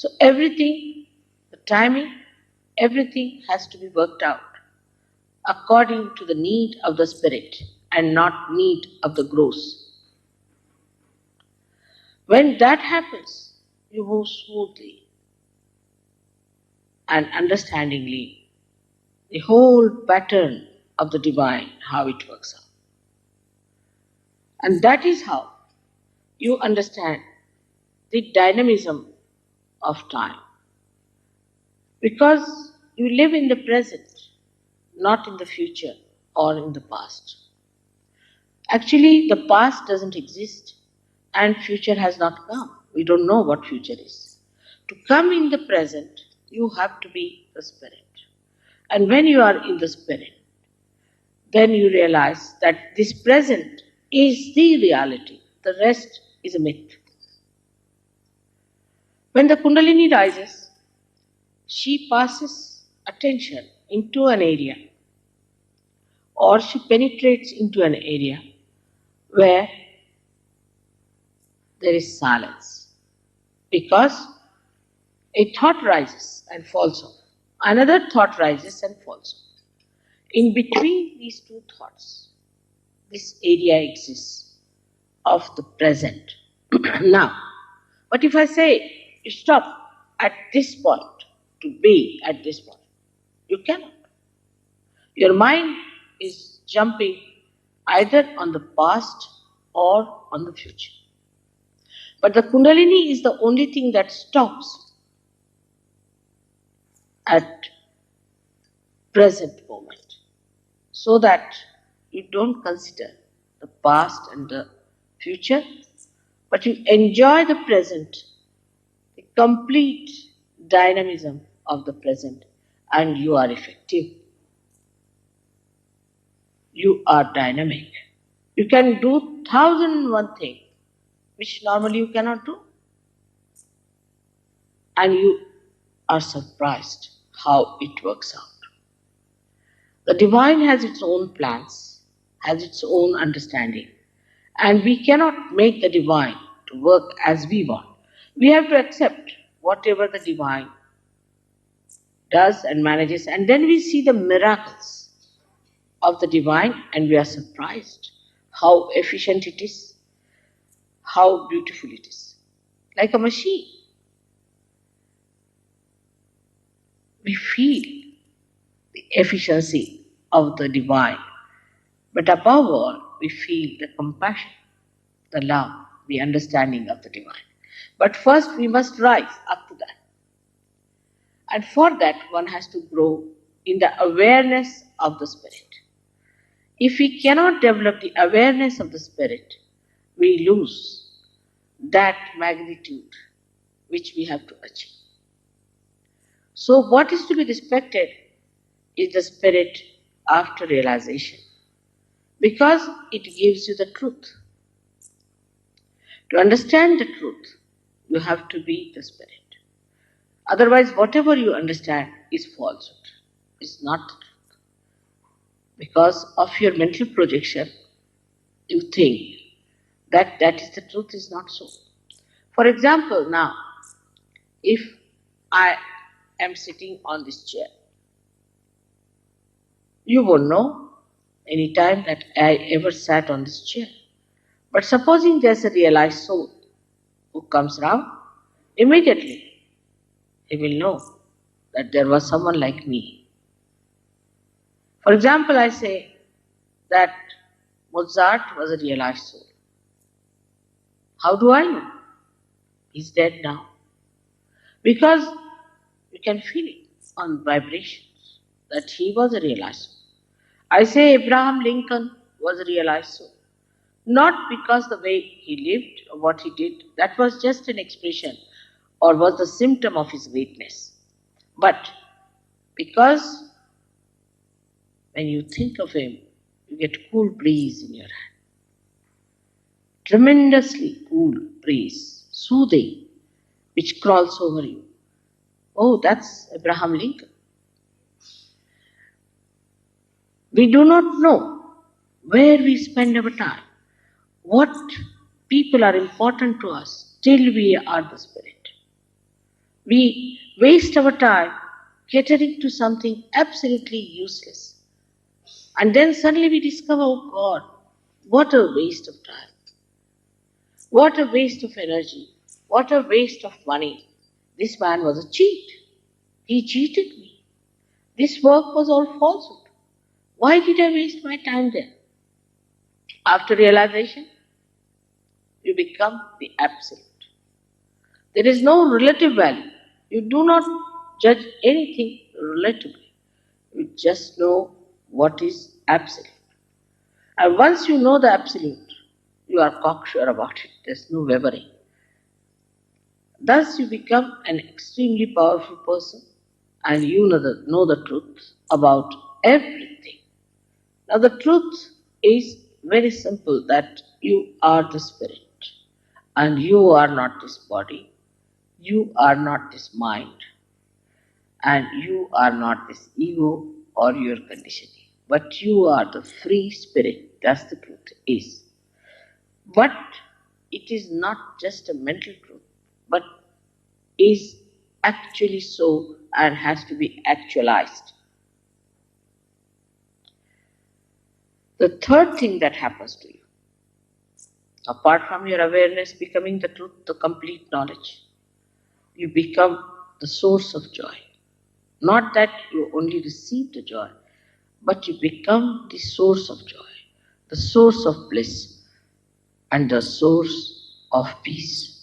So everything, the timing, everything has to be worked out according to the need of the spirit and not need of the gross. When that happens, you move smoothly and understandingly the whole pattern of the divine, how it works out. And that is how you understand the dynamism of time. Because you live in the present, not in the future or in the past. Actually, the past doesn't exist and future has not come. We don't know what future is. To come in the present, you have to be the spirit. And when you are in the spirit, then you realize that this present is the reality. The rest is a myth. When the Kundalini rises, she passes attention into an area or she penetrates into an area where there is silence. Because a thought rises and falls off. Another thought rises and falls off. In between these two thoughts, this area exists of the present. Now, but if I say you stop at this point to be at this point, you cannot. Your mind is jumping either on the past or on the future. But the Kundalini is the only thing that stops at present moment, so that you don't consider the past and the future, but you enjoy the present, the complete dynamism of the present, and you are effective. You are dynamic. You can do 1,001 things which normally you cannot do. And you are surprised how it works out. The divine has its own plans, has its own understanding, and we cannot make the divine to work as we want. We have to accept whatever the divine does and manages, and then we see the miracles of the divine and we are surprised how efficient it is, how beautiful it is. Like a machine. We feel the efficiency of the divine, but above all, we feel the compassion, the love, the understanding of the divine. But first, we must rise up to that. And for that, one has to grow in the awareness of the Spirit. If we cannot develop the awareness of the Spirit, we lose that magnitude which we have to achieve. So what is to be respected is the Spirit after realization, because it gives you the truth. To understand the truth, you have to be the Spirit. Otherwise, whatever you understand is falsehood, is not the truth. Because of your mental projection, you think that that is the truth, is not so. For example, now, if I am sitting on this chair, you won't know any time that I ever sat on this chair. But supposing there's a realized soul who comes around, immediately he will know that there was someone like me. For example, I say that Mozart was a realized soul. How do I know? He's dead now. Because you can feel it on vibrations that he was a realized soul. I say Abraham Lincoln was a realized soul. Not because the way he lived or what he did, that was just an expression or was the symptom of his greatness. But because when you think of him, you get cool breeze in your hand. Tremendously cool breeze, soothing, which crawls over you. Oh, that's Abraham Lincoln. We do not know where we spend our time, what people are important to us till we are the Spirit. We waste our time catering to something absolutely useless. And then suddenly we discover, oh God, what a waste of time. What a waste of energy. What a waste of money. This man was a cheat. He cheated me. This work was all falsehood. Why did I waste my time there? After realization, you become the absolute. There is no relative value. You do not judge anything relatively. You just know what is absolute. And once you know the absolute, you are cocksure about it. There's no wavering. Thus you become an extremely powerful person and you know the truth about everything. Now the truth is very simple, that you are the spirit and you are not this body, you are not this mind, and you are not this ego or your conditioning, but you are the free spirit. That's the truth is. But it is not just a mental truth, but is actually so and has to be actualized. The third thing that happens to you, apart from your awareness becoming the truth, the complete knowledge, you become the source of joy. Not that you only receive the joy, but you become the source of joy, the source of bliss, and the source of peace.